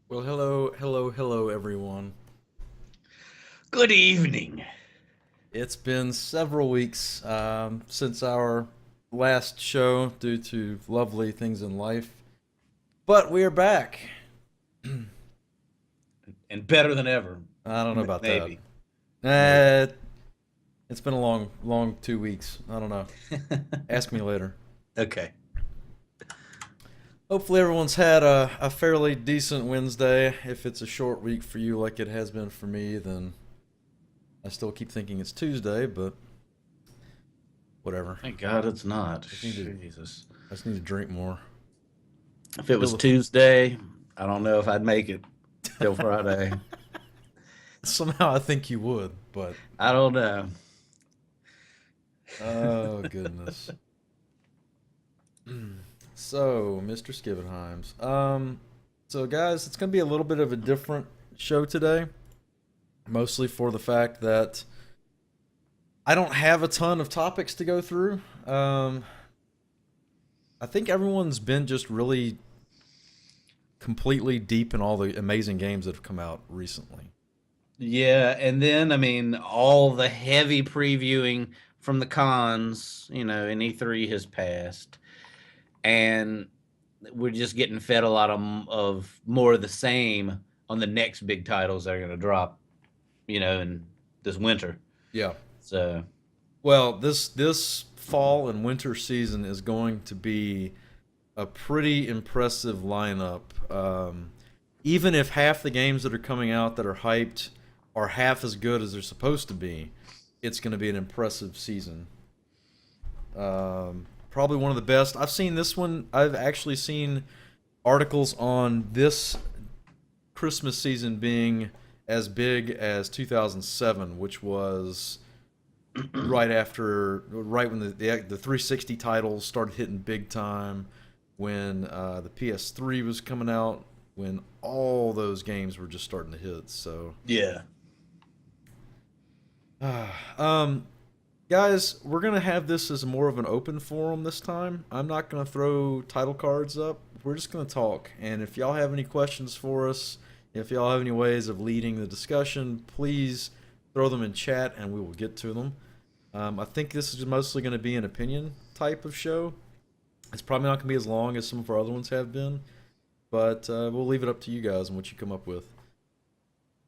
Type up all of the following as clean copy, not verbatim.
Well, hello, hello, hello, everyone. Good evening. It's been several weeks since our last show due to lovely things in life, but we are back. And better than ever. I don't know about that. Maybe. Maybe. Eh, it's been a long, long 2 weeks. I don't know. Ask me later. Okay. Hopefully, everyone's had a fairly decent Wednesday. If it's a short week for you, like it has been for me, then I still keep thinking it's Tuesday, but whatever. Thank God it's not. I just need to, Jesus. I just need to drink more. If it was Feel Tuesday, I don't know if I'd make it till Friday. Somehow I think you would, but I don't know. oh goodness. So, Mr. Skivенheims. So guys, it's gonna be a little bit of a different show today. Mostly for the fact that I don't have a ton of topics to go through. I think everyone's been just really completely deep in all the amazing games that have come out recently. Yeah, and then all the heavy previewing from the cons, in E3 has passed, and we're just getting fed a lot of more of the same on the next big titles that are going to drop, in this winter. Yeah. So Well, this fall and winter season is going to be a pretty impressive lineup. Even if half the games that are coming out that are hyped are half as good as they're supposed to be, it's going to be an impressive season. Probably one of the best. I've seen this one. I've actually seen articles on this Christmas season being as big as 2007, which was right when the 360 titles started hitting big time, when the PS3 was coming out, when all those games were just starting to hit. So, yeah. um, guys, we're gonna have this as more of an open forum this time. I'm not gonna throw title cards up. We're just gonna talk, and if y'all have any questions for us, if y'all have any ways of leading the discussion, please throw them in chat, and we will get to them. I think this is mostly going to be an opinion type of show. It's probably not going to be as long as some of our other ones have been, but we'll leave it up to you guys and what you come up with.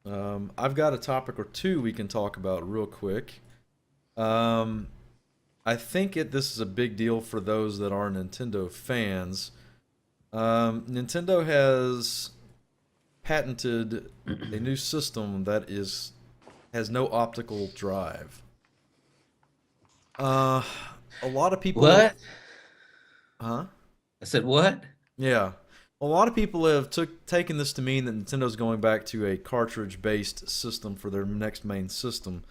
I've got a topic or two we can talk about real quick. Um, I think this is a big deal for those that are Nintendo fans. Nintendo has patented a new system that has no optical drive. Uh, a lot of people, What? huh? I said what? Yeah, a lot of people have taken this to mean that Nintendo's going back to a cartridge-based system for their next main system.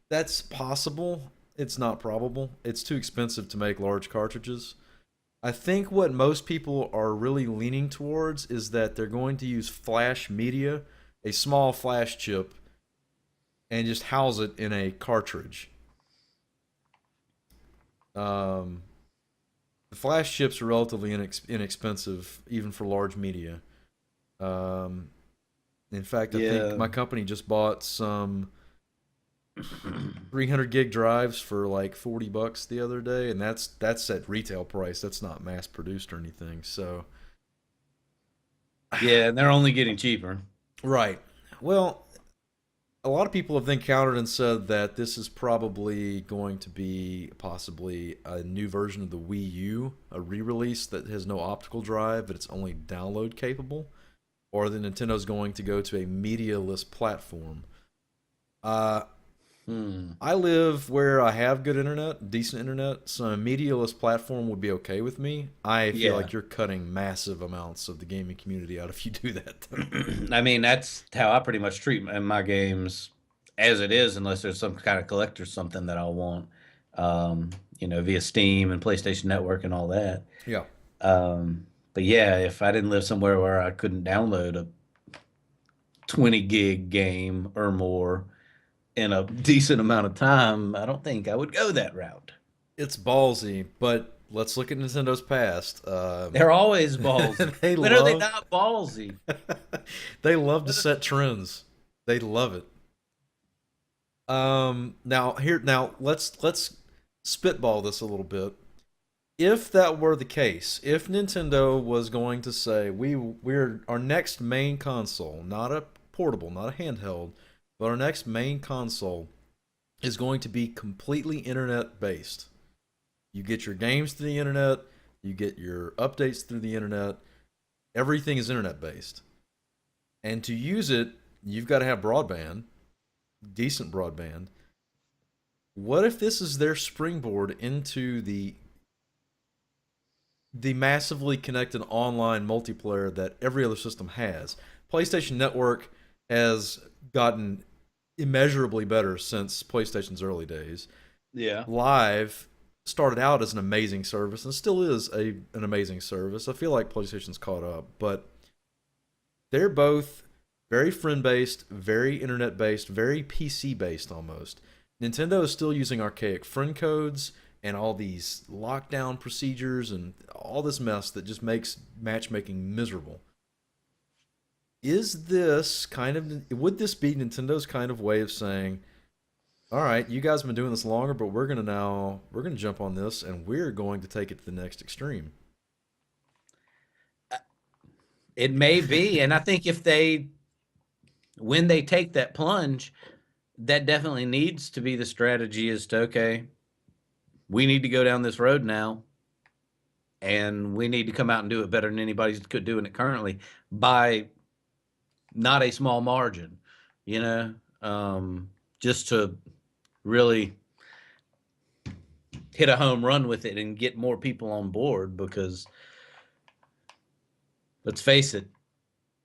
That's possible. It's not probable. It's too expensive to make large cartridges. I think what most people are really leaning towards is that they're going to use flash media, a small flash chip, and just house it in a cartridge. Um, the flash chips are relatively inexpensive, even for large media. Um, in fact, I think Yeah. my company just bought some 300 gig drives for like $40 the other day, and that's at retail price. That's not mass produced or anything. So, Yeah, and they're only getting cheaper. right. Well, a lot of people have then countered and said that this is probably going to be possibly a new version of the Wii U, a re-release that has no optical drive, but it's only download capable, or that Nintendo's going to go to a media-less platform. Uh, Hmm. I live where I have good internet, decent internet, so a media-less platform would be okay with me. I feel Yeah. like you're cutting massive amounts of the gaming community out if you do that, though. That's how I pretty much treat my games as it is, unless there's some kind of collector something that I'll want, via Steam and PlayStation Network and all that. Yeah. But yeah, if I didn't live somewhere where I couldn't download a 20 gig game or more in a decent amount of time, I don't think I would go that route. It's ballsy, but let's look at Nintendo's past. They're always ballsy. They When are they love not ballsy? they love to What set trends. They love it. Now let's spitball this a little bit. If that were the case, if Nintendo was going to say we're our next main console, not a portable, not a handheld, but our next main console is going to be completely internet based. You get your games through the internet, you get your updates through the internet. Everything is internet based. And to use it, you've got to have broadband, decent broadband. What if this is their springboard into the massively connected online multiplayer that every other system has? PlayStation Network has gotten immeasurably better since PlayStation's early days. Yeah. Live started out as an amazing service and still is an amazing service. I feel like PlayStation's caught up, but they're both very friend based, very internet based, very PC based almost. Nintendo is still using archaic friend codes and all these lockdown procedures and all this mess that just makes matchmaking miserable. Is this kind of would this be Nintendo's kind of way of saying, all right, you guys have been doing this longer, but we're gonna jump on this and we're going to take it to the next extreme. It may be, and I think if they when they take that plunge, that definitely needs to be the strategy is to okay, we need to go down this road now and we need to come out and do it better than anybody's doing it currently by not a small margin, you know, just to really hit a home run with it and get more people on board because let's face it,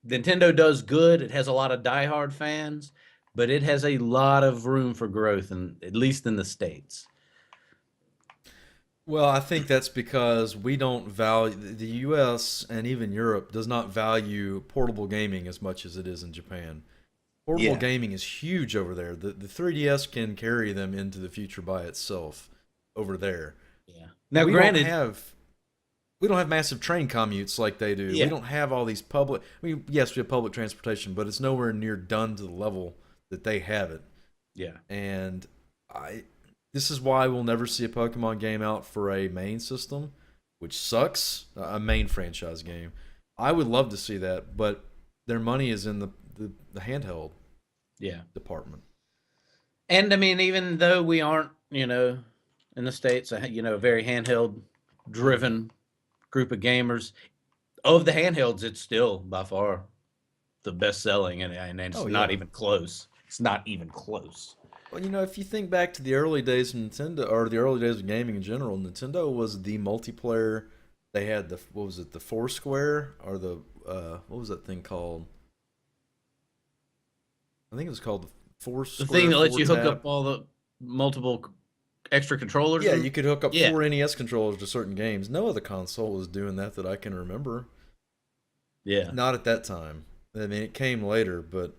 Nintendo does good. It has a lot of diehard fans, but it has a lot of room for growth, and at least in the States. Well, I think that's because we don't value the US and even Europe does not value portable gaming as much as it is in Japan. Portable Yeah. gaming is huge over there. The 3DS can carry them into the future by itself over there. Yeah. Now, We don't granted, have we don't have massive train commutes like they do. We yeah, don't have all these public. I mean, yes, we have public transportation, but it's nowhere near done to the level that they have it. yeah. And I, this is why we'll never see a Pokemon game out for a main system, which sucks. A main franchise game. I would love to see that, but their money is in the handheld Yeah. department. And I mean, even though we aren't, in the States, a very handheld driven group of gamers, of the handhelds, it's still by far the best selling, and it's Oh not yeah. even close. It's not even close. Well, if you think back to the early days of Nintendo or the early days of gaming in general, Nintendo was the multiplayer. They had the what was it, the Foursquare or the what was that thing called? I think it was called the The thing Foursquare that lets Four you hook Tap. up all the multiple extra controllers. Yeah, you could hook up Yeah, four NES controllers to certain games. No other console was doing that I can remember. yeah. Not at that time. I mean, it came later, but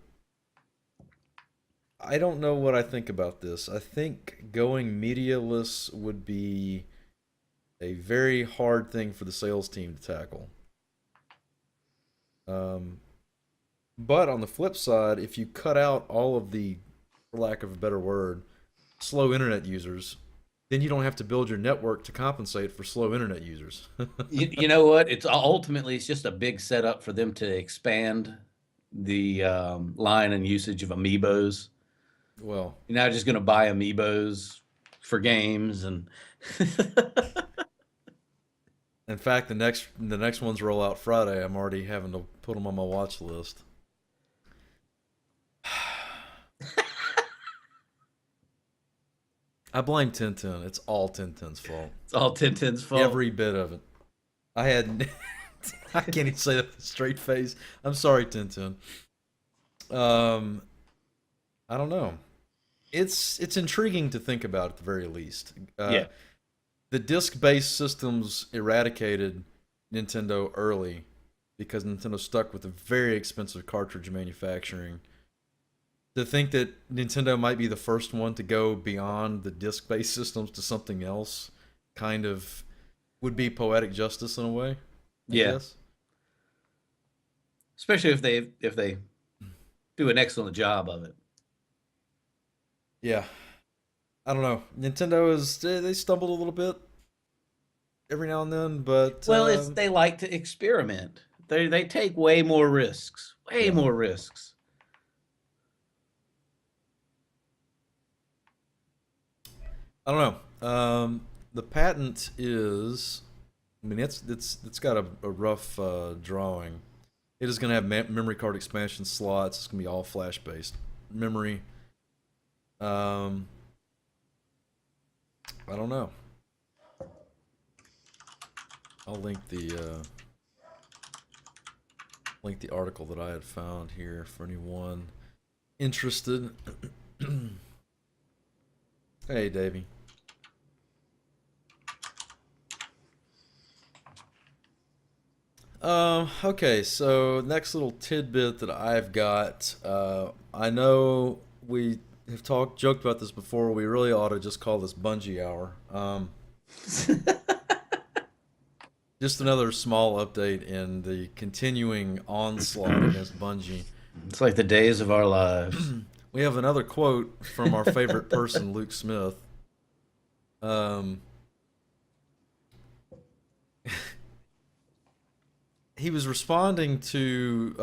I don't know what I think about this. I think going medialess would be a very hard thing for the sales team to tackle. Um, but on the flip side, if you cut out all of the, for lack of a better word, slow internet users, then you don't have to build your network to compensate for slow internet users. You know what? It's just a big setup for them to expand the line and usage of amiibos. Well, You're not just going to buy amiibos for games and in fact, the next ones roll out Friday. I'm already having to put them on my watch list. I blame Tintin. It's all Tintin's fault. it's all Tintin's fault. Every bit of it. I had. I can't even say that with a straight face. I'm sorry, Tintin. Um, I don't know. It's intriguing to think about at the very least. Yeah. The disc-based systems eradicated Nintendo early because Nintendo stuck with a very expensive cartridge manufacturing. To think that Nintendo might be the first one to go beyond the disc-based systems to something else, kind of would be poetic justice in a way, I Yeah, guess. especially if they do an excellent job of it. Yeah, I don't know. Nintendo is they stumbled a little bit every now and then, but Well, it's they like to experiment. They take way more risks. Way yeah, more risks. I don't know. The patent is, I mean, it's got a rough drawing. It is going to have memory card expansion slots. It's going to be all flash based memory. Um, I don't know. I'll link the article that I had found here for anyone interested. Hey, Davey. Okay, so next little tidbit that I've got. I know we have joked about this before. We really ought to just call this Bungee Hour. Just another small update in the continuing onslaught against Bungie. It's like the days of our lives. We have another quote from our favorite person, Luke Smith. Um, he was responding to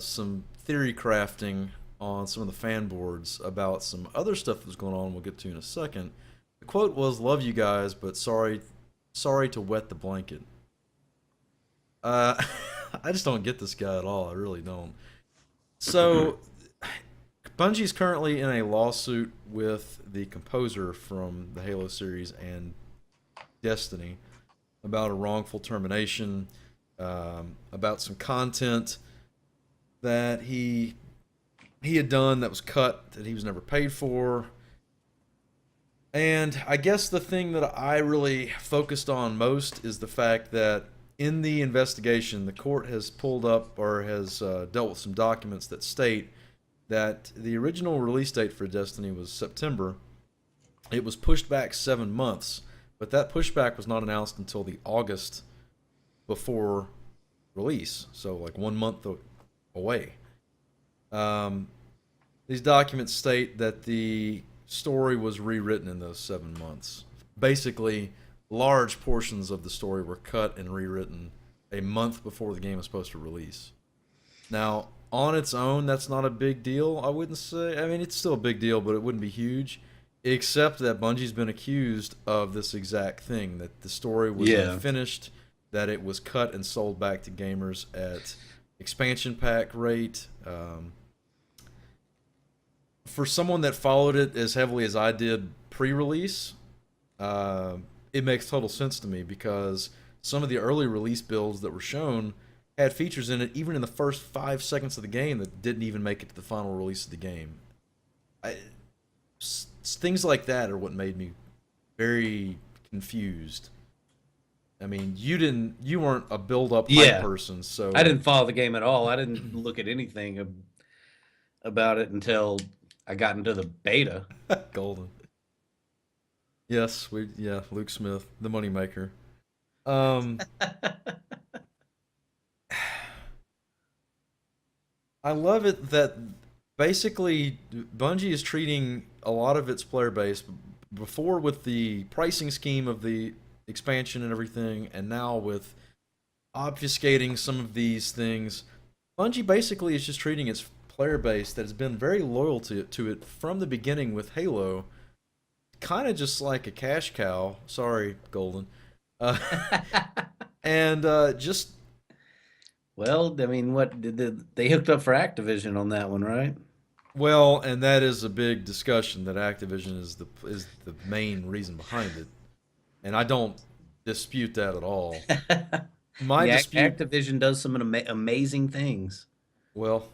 some theory crafting on some of the fan boards about some other stuff that was going on. We'll get to in a second. The quote was, "Love you guys, but sorry to wet the blanket." Uh, I just don't get this guy at all. I really don't. So, Bungie's currently in a lawsuit with the composer from the Halo series and Destiny about a wrongful termination, about some content that he had done that was cut that he was never paid for. And I guess the thing that I really focused on most is the fact that in the investigation, the court has pulled up or has dealt with some documents that state that the original release date for Destiny was September. It was pushed back 7 months, but that pushback was not announced until the August before release, so like 1 month away. Um, these documents state that the story was rewritten in those 7 months. Basically, large portions of the story were cut and rewritten a month before the game was supposed to release. Now, on its own, that's not a big deal, I wouldn't say. I mean, it's still a big deal, but it wouldn't be huge. Except that Bungie's been accused of this exact thing, that the story was Yeah. unfinished, that it was cut and sold back to gamers at expansion pack rate. For someone that followed it as heavily as I did pre-release, uh, it makes total sense to me because some of the early release builds that were shown had features in it, even in the first 5 seconds of the game, that didn't even make it to the final release of the game. Things like that are what made me very confused. I mean, you weren't a build-up hype Yeah. person, so I didn't follow the game at all. I didn't look at anything about it until I got into the beta. golden. Yes, Luke Smith, the moneymaker. Um, I love it that basically Bungie is treating a lot of its player base before with the pricing scheme of the expansion and everything, and now with obfuscating some of these things. Bungie basically is just treating its player base that has been very loyal to it from the beginning with Halo, kind of just like a cash cow. Sorry, Golden. Uh, and just Well, I mean, what did they hooked up for Activision on that one, right? well, and that is a big discussion that Activision is the main reason behind it, and I don't dispute that at all. My Yeah, dispute, Activision does some amazing things. well,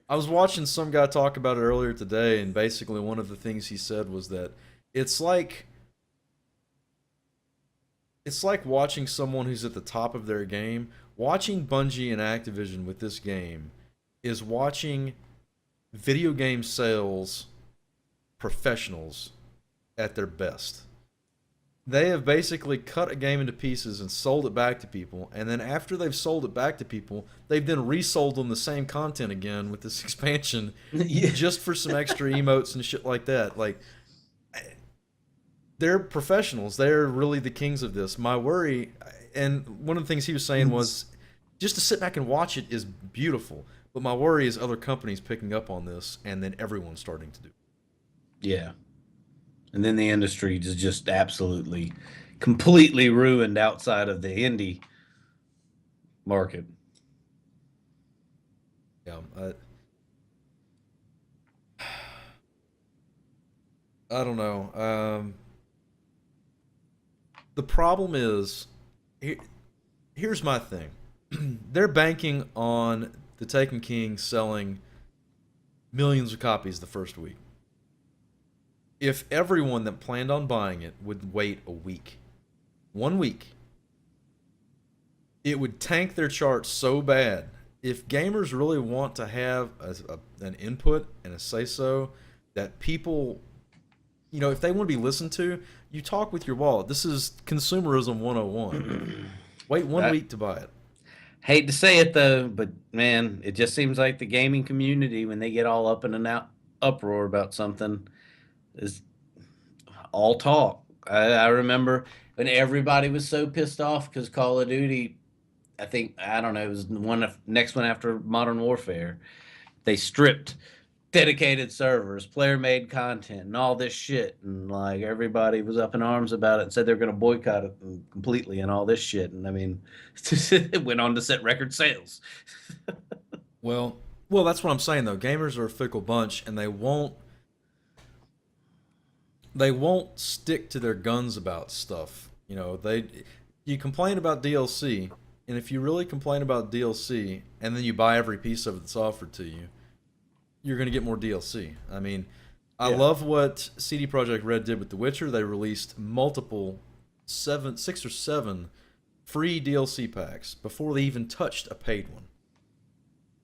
I was watching some guy talk about it earlier today, and basically one of the things he said was that it's like it's like watching someone who's at the top of their game. Watching Bungie and Activision with this game is watching video game sales professionals at their best. They have basically cut a game into pieces and sold it back to people, and then after they've sold it back to people, they've then resold them the same content again with this expansion, Yeah. just for some extra emotes and shit like that. Like, they're professionals. They're really the kings of this. My worry, and one of the things he was saying was, just to sit back and watch it is beautiful. But my worry is other companies picking up on this, and then everyone's starting to do. Yeah. And then the industry is just absolutely, completely ruined outside of the indie market. Yeah, I don't know. The problem is, here, here's my thing. They're banking on the Taken King selling millions of copies the first week. If everyone that planned on buying it would wait a week, 1 week, it would tank their charts so bad. If gamers really want to have an input and a say so, that people, if they want to be listened to, you talk with your wallet. This is consumerism 101. Wait one I week to buy it. hate to say it though, but man, it just seems like the gaming community, when they get all up in an uproar about something, is all talk. I remember when everybody was so pissed off because Call of Duty, I don't know, it was the next one after Modern Warfare. They stripped dedicated servers, player made content, and all this shit. And like everybody was up in arms about it and said they're going to boycott it completely and all this shit. And I mean, it went on to set record sales. Well, well, that's what I'm saying though. Gamers are a fickle bunch, and they won't stick to their guns about stuff. You complain about DLC, and if you really complain about DLC, and then you buy every piece of it that's offered to you, you're going to get more DLC. I mean, I Yeah. love what CD Projekt Red did with The Witcher. They released multiple, 6 or 7 free DLC packs before they even touched a paid one.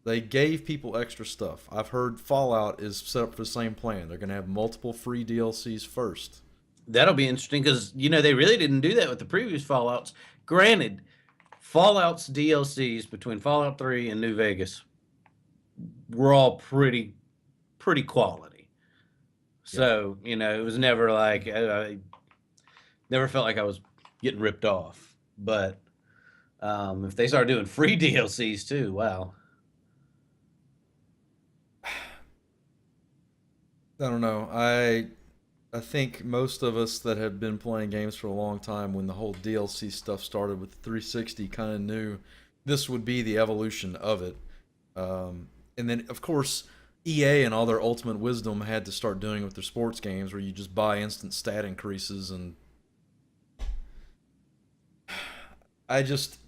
They gave people extra stuff. I've heard Fallout is set up for the same plan. They're going to have multiple free DLCs first. That'll be interesting because, they really didn't do that with the previous Fallouts. Granted, Fallout's DLCs between Fallout 3 and New Vegas were all pretty quality. Yeah. So, it was never like I never felt like I was getting ripped off. But if they start doing free DLCs too, wow. I don't know. I think most of us that have been playing games for a long time, when the whole DLC stuff started with 360, kind of knew this would be the evolution of it. And then, of course, EA and all their ultimate wisdom had to start doing it with their sports games, where you just buy instant stat increases. And I just,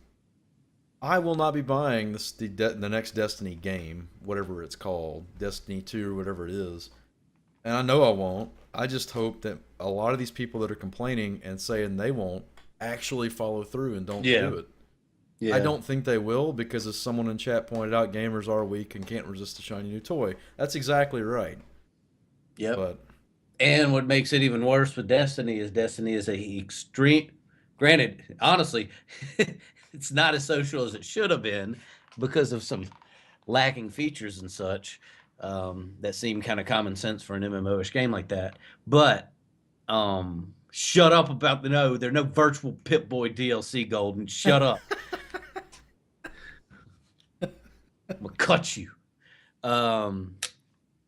I will not be buying the next Destiny game, whatever it's called, Destiny 2 or whatever it is. And I know I won't. I just hope that a lot of these people that are complaining and saying they won't actually follow through and don't Yeah. do it. I Yeah. don't think they will, because, as someone in chat pointed out, gamers are weak and can't resist a shiny new toy. That's exactly right. Yep. But And what makes it even worse with Destiny is a extreme. Granted, honestly, it's not as social as it should have been because of some lacking features and such, that seem kind of common sense for an MMO-ish game like that. But shut up about there are no virtual Pip-Boy DLC, Golden. Shut up. I'm gonna cut you. Um,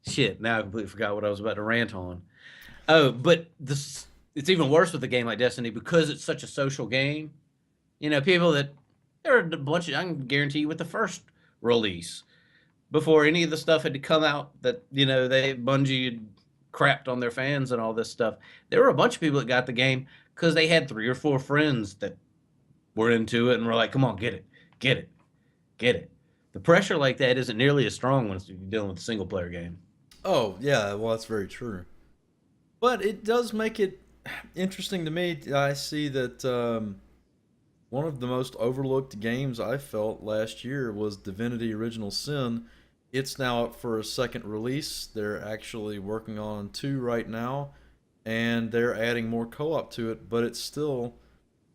Shit. Now I completely forgot what I was about to rant on. Oh, but this it's even worse with a game like Destiny because it's such a social game. People that there are a bunch of I can guarantee you with the first release before any of the stuff had to come out that they Bungie had crapped on their fans and all this stuff. There were a bunch of people that got the game because they had 3 or 4 friends that were into it and were like, "Come on, get it, get it, get it." The pressure like that isn't nearly as strong when you're dealing with a single player game. oh yeah, well, that's very true. But it does make it interesting to me. I see that one of the most overlooked games I felt last year was Divinity Original Sin. It's now up for a second release. They're actually working on 2 right now, and they're adding more co-op to it, but it's still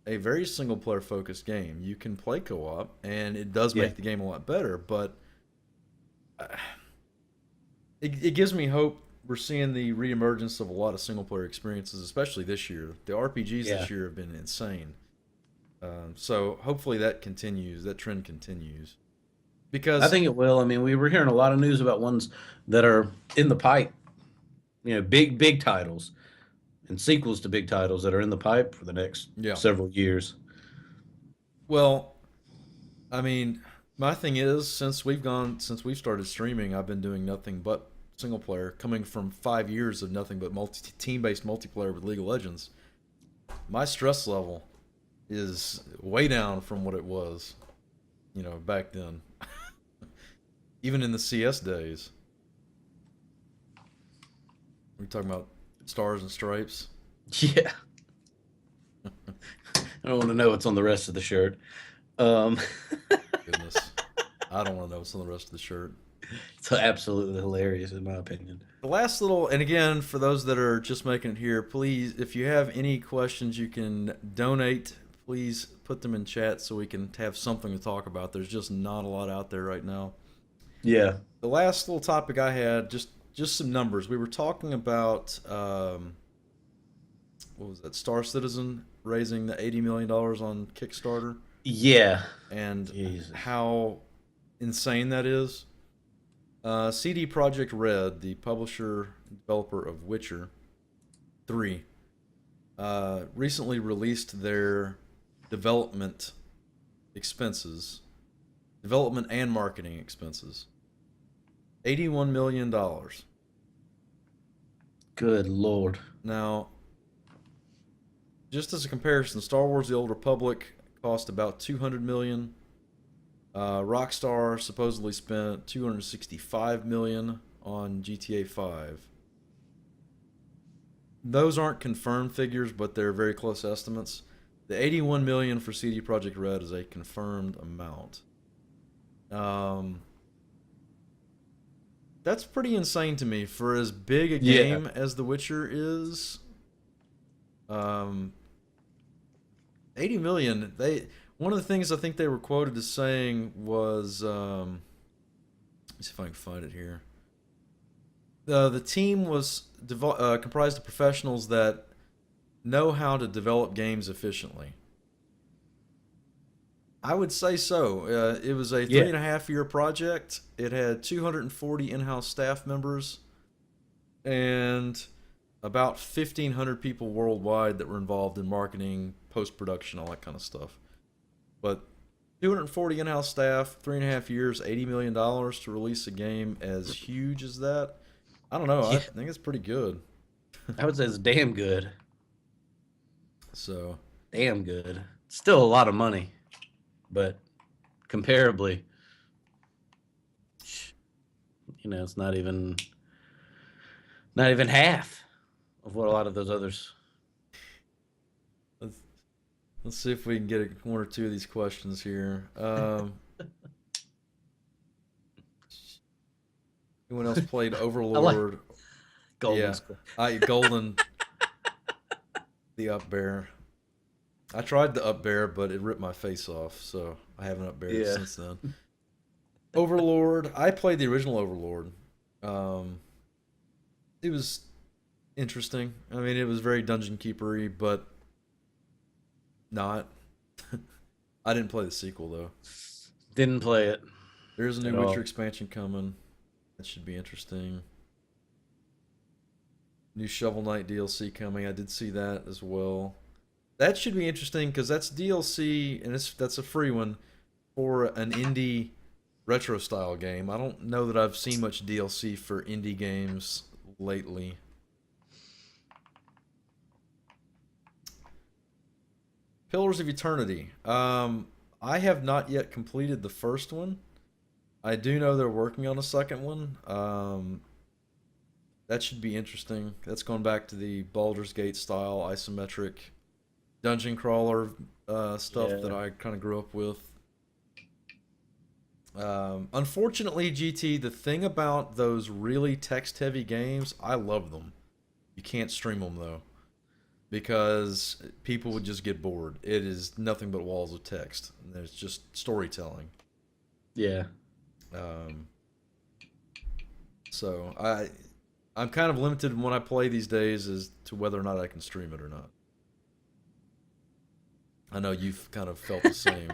a very single player focused game. You can play co-op, and it does Yeah. make the game a lot better, but uh, it gives me hope. We're seeing the reemergence of a lot of single player experiences, especially this year. The RPGs Yeah. this year have been insane. So hopefully that continues. That trend continues I because think it will. I mean, we were hearing a lot of news about ones that are in the pipe, big titles and sequels to big titles that are in the pipe for the next yeah. several years. Well, I mean, my thing is since we've started streaming, I've been doing nothing but single player. Coming from 5 years of nothing but multi team based multiplayer with League of Legends, my stress level is way down from what it was, back then. Even in the CS days, we're talking about stars and stripes. Yeah. I don't want to know what's on the rest of the shirt. Um, Goodness, I don't want to know what's on the rest of the shirt. it's absolutely hilarious, in my opinion. The last little, and again, for those that are just making it here, please, if you have any questions, you can donate. Please put them in chat so we can have something to talk about. There's just not a lot out there right now. Yeah. The last little topic I had, just some numbers. We were talking about what was that? Star Citizen raising the $80 million on Kickstarter, Yeah. and Jesus. how insane that is. CD Projekt Red, the publisher and developer of Witcher 3, recently released their development expenses, development and marketing expenses. $81 million. Good Lord. Now, just as a comparison, Star Wars: The Old Republic cost about 200 million. Rockstar supposedly spent 265 million on GTA 5. Those aren't confirmed figures, but they're very close estimates. The 81 million for CD Projekt Red is a confirmed amount. Um, that's pretty insane to me for as big a Yeah. game as The Witcher is. Um, 80 million. They One of the things I think they were quoted as saying was, let me see if I can find it here. The team was comprised of professionals that know how to develop games efficiently. I would say so. It was a three Yeah. and a half year project. It had 240 in-house staff members and about 1,500 people worldwide that were involved in marketing, post production, all that kind of stuff. But 240 in-house staff, 3.5 years, $80 million to release a game as huge as that. I don't know. I Yeah. think it's pretty good. I would say it's damn good. So Damn good. Still a lot of money, but comparably, it's not even half of what a lot of those others. let's let's see if we can get one or two of these questions here. Anyone else played I like Overlord? Golden Yeah, Square. I Golden the up bear. I tried the up bear, but it ripped my face off, so I haven't up beared Yeah. since then. Overlord. I played the original Overlord. Um, it was interesting. I mean, it was very dungeon keepery, but not. I didn't play the sequel though. Didn't play it There's a at new Witcher all. expansion coming. That should be interesting. New Shovel Knight DLC coming. I did see that as well. That should be interesting because that's DLC and that's a free one for an indie retro style game. I don't know that I've seen much DLC for indie games lately. Pillars of Eternity. I have not yet completed the first one. I do know they're working on a second one. That should be interesting. That's going back to the Baldur's Gate style isometric dungeon crawler stuff that Yeah. I kind of grew up with. Unfortunately, GT, the thing about those really text heavy games, I love them. You You can't stream them though, because people would just get bored. It is nothing but walls of text. And there's just storytelling. Yeah. Um, so I'm kind of limited when I play these days as to whether or not I can stream it or not. I know you've kind of felt the same.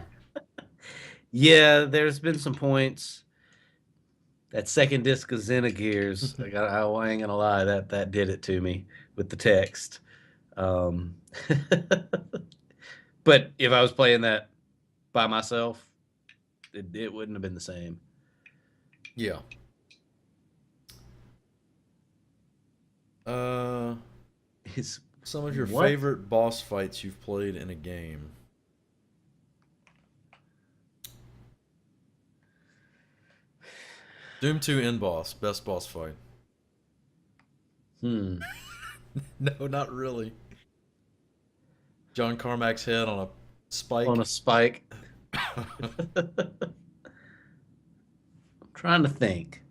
Yeah, there's been some points. That second disc of Xenogears, I ain't gonna lie, that did it to me with the text. Um, but if I was playing that by myself, it wouldn't have been the same. Yeah. Uh, It's some of your what? favorite boss fights you've played in a game. Doom 2 end boss, best boss fight. Hmm. No, not really. John Carmack's head on a On spike. a spike. I'm trying to think.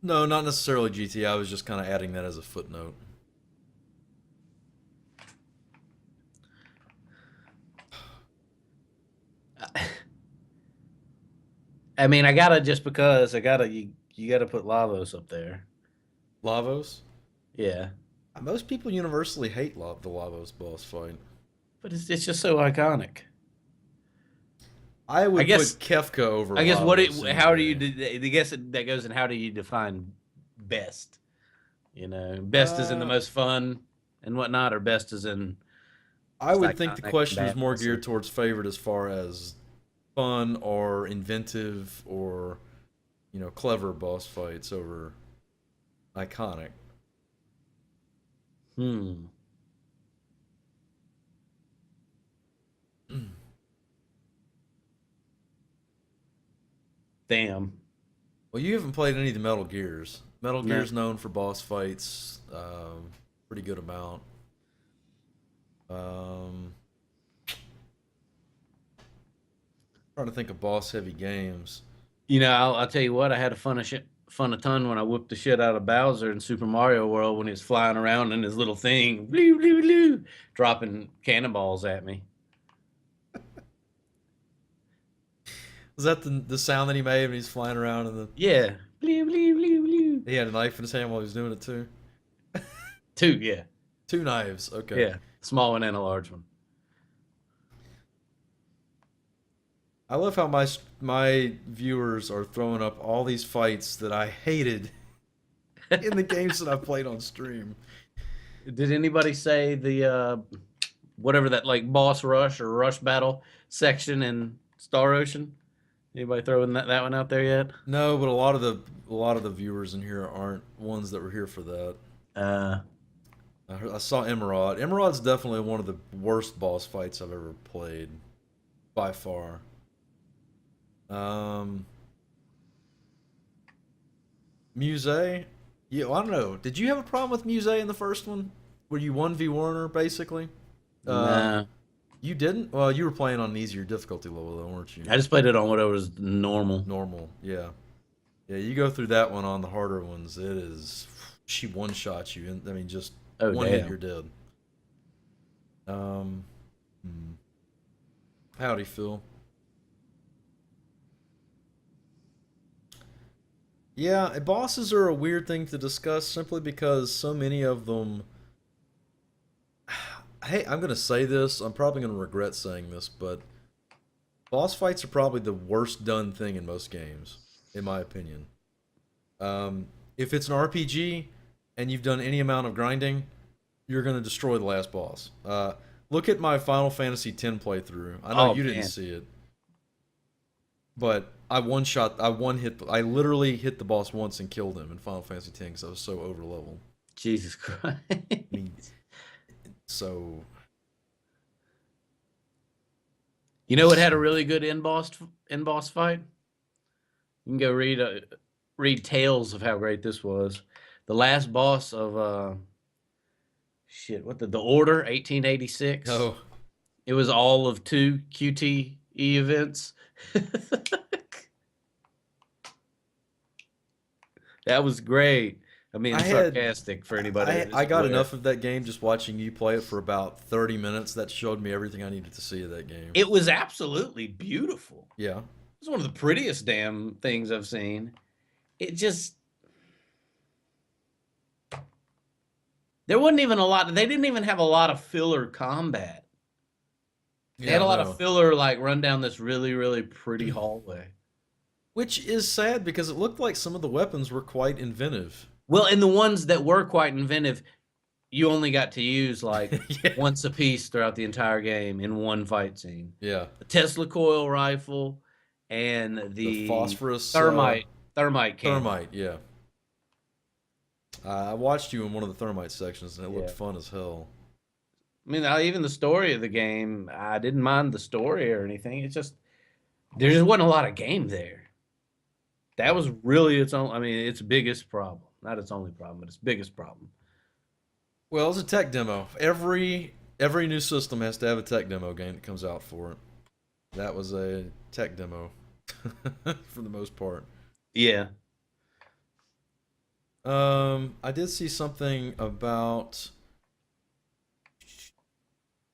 No, not necessarily GT. I was just kind of adding that as a footnote. I mean, I gotta just because I gotta you gotta put Lavos up there. Lavos? Yeah, Most people universally hate the Lavos boss fight. but it's just so iconic. I I would guess put Kefka over I guess Lavos any how do you day. I guess that goes in how do you define best? You know, best is in the Uh, most fun and whatnot, or best is in I just would think the iconic question was more badass. geared towards favorite as far as fun or inventive or, clever boss fights over iconic. Hmm. Damn. Well, you haven't played any of the Metal Gears. Metal No. Gear's known for boss fights, pretty good amount. Um, Trying to think of boss heavy games. You know, I'll tell you what. I had fun a ton when I whooped the shit out of Bowser in Super Mario World when he was flying around in his little thing, blue, blue, blue, dropping cannonballs at me. Was that the sound that he made when he's flying around and Yeah, blue, blue, blue, blue. he had a knife in his hand while he was doing it too? Two, yeah, Two knives. Okay. yeah, small one and a large one. I love how my viewers are throwing up all these fights that I hated in the games that I've played on stream. Did anybody say the whatever that like boss rush or rush battle section in Star Ocean? Anybody throwing that one out there yet? No, but a lot of the viewers in here aren't ones that were here for that. Uh, I saw Emerald. Emerald's definitely one of the worst boss fights I've ever played, by far. Um, Muse. Yeah, well, I don't know. Did you have a problem with Muse in the first one? Were you 1v1 her basically? Uh, nah, you didn't? Well, you were playing on an easier difficulty level though, weren't you? I just played it on whatever was normal. Normal, yeah. Yeah, you go through that one on the harder ones. It is she one shots you, and I mean just Oh one hit damn. you're dead. Um, Howdy, Phil. Yeah, bosses are a weird thing to discuss simply because so many of them. Hey, I'm gonna say this. I'm probably gonna regret saying this, but boss fights are probably the worst done thing in most games, in my opinion. If it's an RPG and you've done any amount of grinding, you're gonna destroy the last boss. Look at my Final Fantasy X playthrough. I know Oh you didn't man, see it, but I one hit, I literally hit the boss once and killed him in Final Fantasy X because I was so over leveled. Jesus Christ. I mean, so You know what had a really good end boss fight? You can go read tales of how great this was. The last boss of shit, what the Order 1886. oh, It was all of two QTE events. That was great. I mean, I had sarcastic for anybody I that's got aware. enough of that game just watching you play it for about 30 minutes. That showed me everything I needed to see of that game. It was absolutely beautiful. Yeah. It's one of the prettiest damn things I've seen. It just there wasn't even a lot. They didn't even have a lot of filler combat. They had Yeah, a lot of no. filler, like run down this really, really pretty hallway. Which is sad because it looked like some of the weapons were quite inventive. Well, and the ones that were quite inventive, you only got to use like Yeah. once a piece throughout the entire game in one fight scene. Yeah. The Tesla coil rifle and The the phosphorus thermite cannon. thermite, yeah. I watched you in one of the thermite sections and it looked Yeah. fun as hell. I mean, even the story of the game, I didn't mind the story or anything. It's just there just wasn't a lot of game there. That Yeah. was really its own. I mean, its biggest problem. Not its only problem, but its biggest problem. Well, it's a tech demo. Every new system has to have a tech demo game that comes out for it. That was a tech demo for the most part. Yeah. I did see something about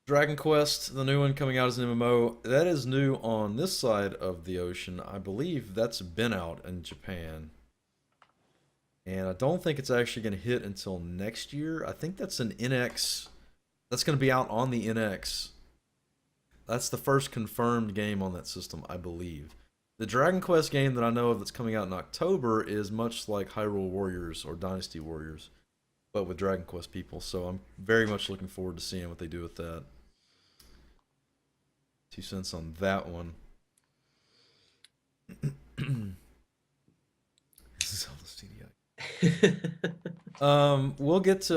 Dragon Quest, the new one coming out as an MMO. That is new on this side of the ocean. I believe that's been out in Japan. And I don't think it's actually going to hit until next year. I think that's an NX. That's going to be out on the NX. That's the first confirmed game on that system, I believe. The Dragon Quest game that I know of that's coming out in October is much like Hyrule Warriors or Dynasty Warriors, but with Dragon Quest people. So I'm very much looking forward to seeing what they do with that. 2 cents on that one. Zelda CDI.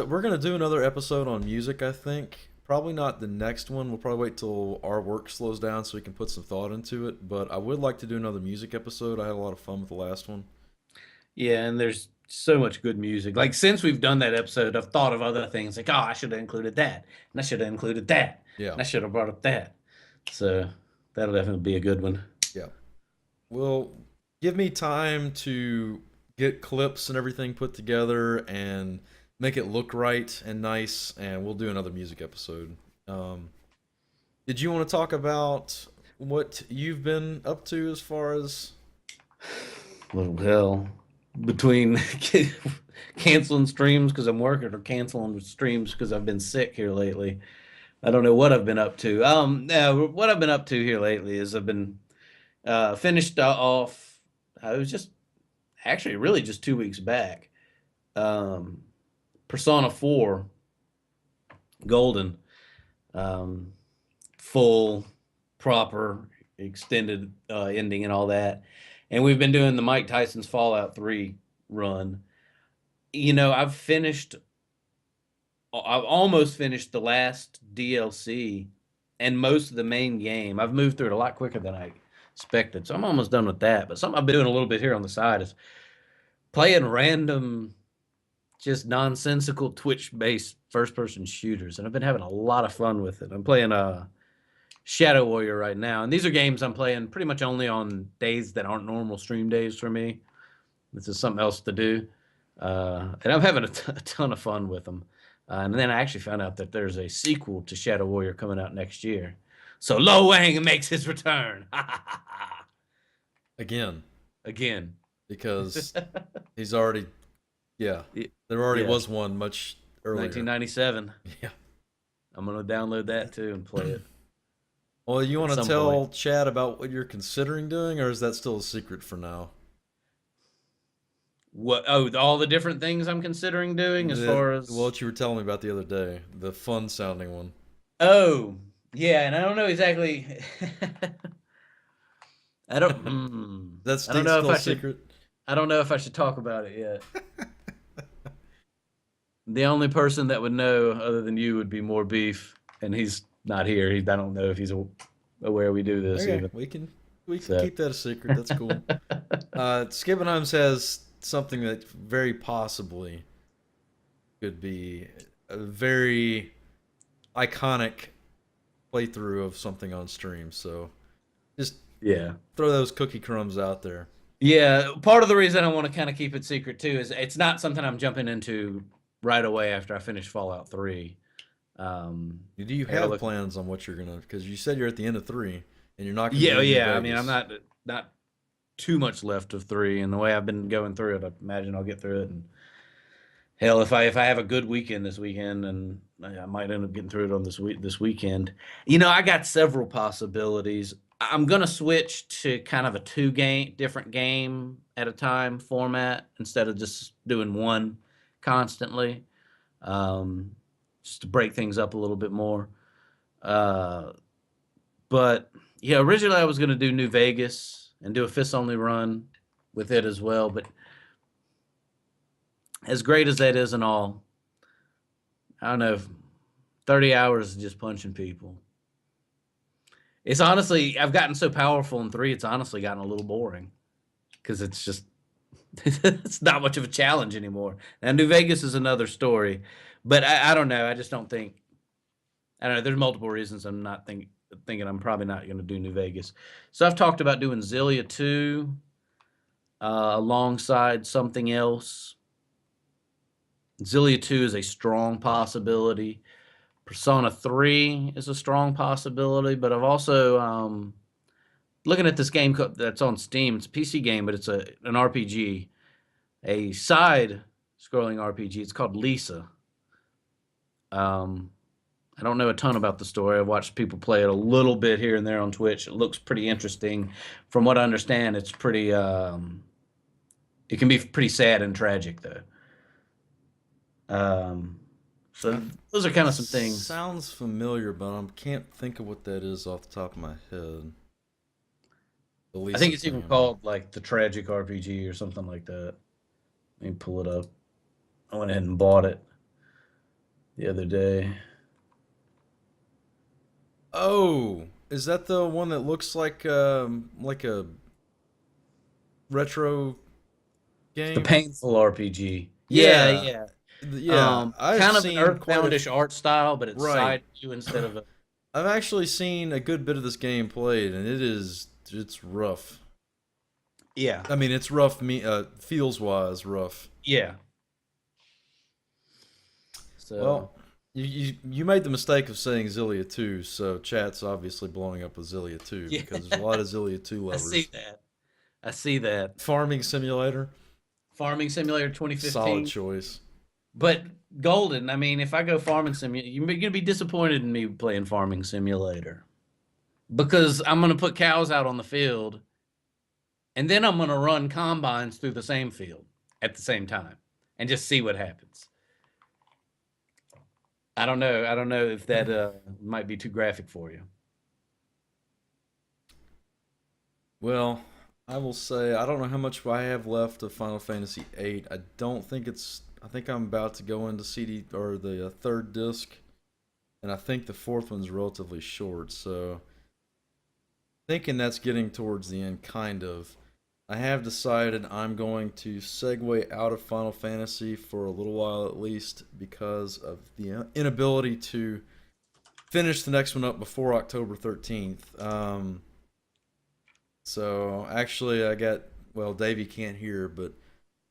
We're gonna do another episode on music, I think. Probably not the next one. We'll probably wait till our work slows down so we can put some thought into it. But I would like to do another music episode. I had a lot of fun with the last one. Yeah, and there's so much good music. Like since we've done that episode, I've thought of other things like, oh, I should have included that, and I should have included that, Yeah, and I should have brought up that. So that'll definitely be a good one. yeah. Well, give me time to get clips and everything put together and make it look right and nice, and we'll do another music episode. Um, did you want to talk about what you've been up to as far as? Well, between canceling streams because I'm working or canceling streams because I've been sick here lately, I don't know what I've been up to. What I've been up to here lately is I've been finished off. I was just actually really just 2 weeks back. Um, Persona 4 Golden, um, full, proper, extended ending and all that. And we've been doing the Mike Tyson's Fallout 3 run. You know, I've almost finished the last DLC and most of the main game. I've moved through it a lot quicker than I expected. So I'm almost done with that. But something I've been doing a little bit here on the side is playing random, just nonsensical Twitch-based first-person shooters, and I've been having a lot of fun with it. I'm playing Shadow Warrior right now, and these are games I'm playing pretty much only on days that aren't normal stream days for me. This is something else to do, and I'm having a ton of fun with them. And then I actually found out that there's a sequel to Shadow Warrior coming out next year, so Lo Wang makes his return Again, again. because he's already, yeah, there already Yeah, was one much earlier. 1997. Yeah. I'm gonna download that too and play it. Well, you At want to some tell point. Chad about what you're considering doing, or is that still a secret for now? What? Oh, all the different things I'm considering doing as far as. What you were telling me about the other day, the fun sounding one. Oh, yeah, and I don't know exactly. I don't. That's I don't know if still a I should. secret. I don't know if I should talk about it yet. The only person that would know, other than you, would be more beef, and he's not here. I don't know if he's aware we do this Okay, even. we can So. keep that a secret. That's cool. Skibbenheim says something that very possibly could be a very iconic playthrough of something on stream. So just Yeah. throw those cookie crumbs out there. Yeah, part of the reason I want to kind of keep it secret too is it's not something I'm jumping into right away after I finish Fallout 3. Do you I gotta have look. plans on what you're gonna? Because you said you're at the end of three, and you're not gonna Yeah, do New yeah. I mean, I'm Vegas. not too much left of 3, and the way I've been going through it, I imagine I'll get through it. And hell, if I have a good weekend this weekend, and I might end up getting through it on this weekend. I got several possibilities. I'm gonna switch to kind of a different game at a time format instead of just doing one constantly, um, just to break things up a little bit more. Uh, but yeah, originally I was gonna do New Vegas and do a fists only run with it as well. But as great as that is and all, I don't know. 30 hours is just punching people. It's honestly, I've gotten so powerful in 3, it's honestly gotten a little boring because it's just, it's not much of a challenge anymore. Now, New Vegas is another story, but I don't know. I just don't think, I don't know. There's multiple reasons I'm not thinking I'm probably not going to do New Vegas. So I've talked about doing Zillia 2 alongside something else. Zillia 2 is a strong possibility. Persona 3 is a strong possibility, but I've also looking at this game that's on Steam. It's a PC game, but it's an RPG, a side scrolling RPG. It's called Lisa. Um, I don't know a ton about the story. I've watched people play it a little bit here and there on Twitch. It looks pretty interesting. From what I understand, it's pretty. It can be pretty sad and tragic, though. Um, so That those are kind of some things. sounds familiar, but I can't think of what that is off the top of my head. The I think Lisa it's even thing, I mean. called like the Tragic RPG or something like that. Let me pull it up. I went ahead and bought it the other day. Oh, is that the one that looks like a retro It's the game? painful RPG. Yeah, Yeah, yeah. yeah. I've Kind of an seen quite a Earthboundish art style, but it's right. side view instead of a. I've actually seen a good bit of this game played, and it's rough. Yeah, I mean, it's rough. Me feels wise rough. yeah. So Well, you made the mistake of saying Zillia 2, so chat's obviously blowing up with Zillia 2 yeah, because there's a lot of Zillia 2 I see lovers. that. I see that. Farming Simulator, Farming Simulator solid 2015, choice. but Golden. I mean, if I go Farming Simulator, you're gonna be disappointed in me playing Farming Simulator because I'm gonna put cows out on the field, and then I'm gonna run combines through the same field at the same time, and just see what happens. I don't know. I don't know if that might be too graphic for you. Well, I will say I don't know how much I have left of Final Fantasy VIII. I don't think it's. I think I'm about to go into CD or the third disc, and I think the fourth one's relatively short. So thinking that's getting towards the end, kind of. I have decided I'm going to segue out of Final Fantasy for a little while at least because of the inability to finish the next one up before October 13th. So actually, I got well, Davey can't hear, but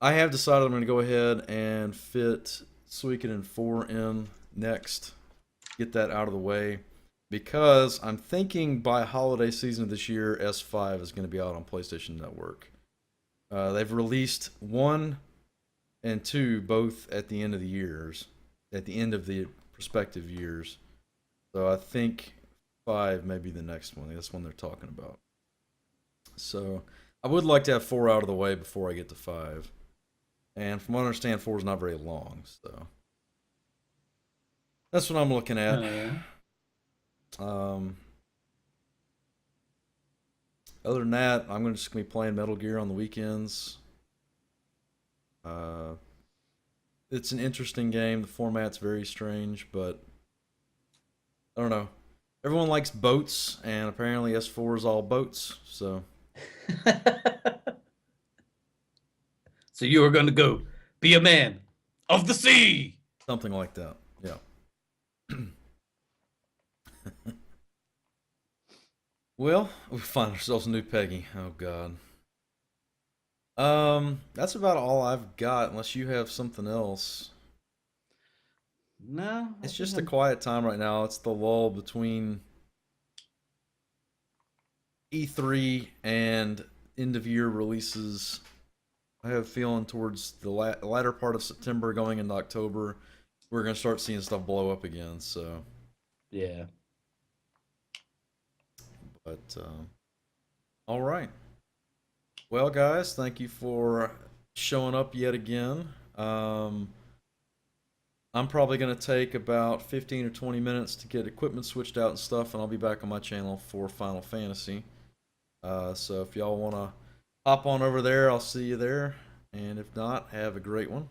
I have decided I'm going to go ahead and fit Suikoden 4 in next. Get that out of the way because I'm thinking by holiday season of this year, S5 is going to be out on PlayStation Network. They've released 1 and 2 both at the end of the years, at the end of the prospective years. So I think 5 may be the next one. That's one they're talking about. So I would like to have 4 out of the way before I get to 5. And from what I understand, 4 is not very long. So that's what I'm looking at. Oh yeah. Um, Other than that, I'm gonna just gonna be playing Metal Gear on the weekends. Uh, it's an interesting game. The format's very strange, but I don't know. Everyone likes boats, and apparently S4 is all boats. So So you are going to go be a man of the sea. something like that. Yeah. Well, we find ourselves a new Peggy. Oh God. That's about all I've got, unless you have something else. No, I It's think just a I'm. quiet time right now. It's the lull between E3 and end of year releases. I have a feeling towards the latter part of September going into October, we're going to start seeing stuff blow up again. So, Yeah. but all right. Well, guys, thank you for showing up yet again. I'm probably going to take about 15 or 20 minutes to get equipment switched out and stuff, and I'll be back on my channel for Final Fantasy. So if y'all want to hop on over there, I'll see you there. And if not, have a great one.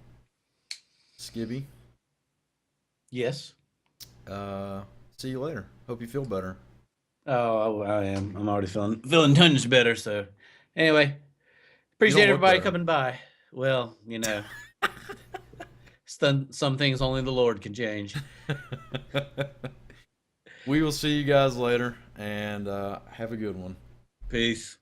Skibby, Yes. uh, see you later. Hope you feel better. Oh, I am. I'm already feeling tons better. So, anyway, You don't appreciate look everybody better. coming by. Well, some things only the Lord can change. We will see you guys later, and have a good one. Peace.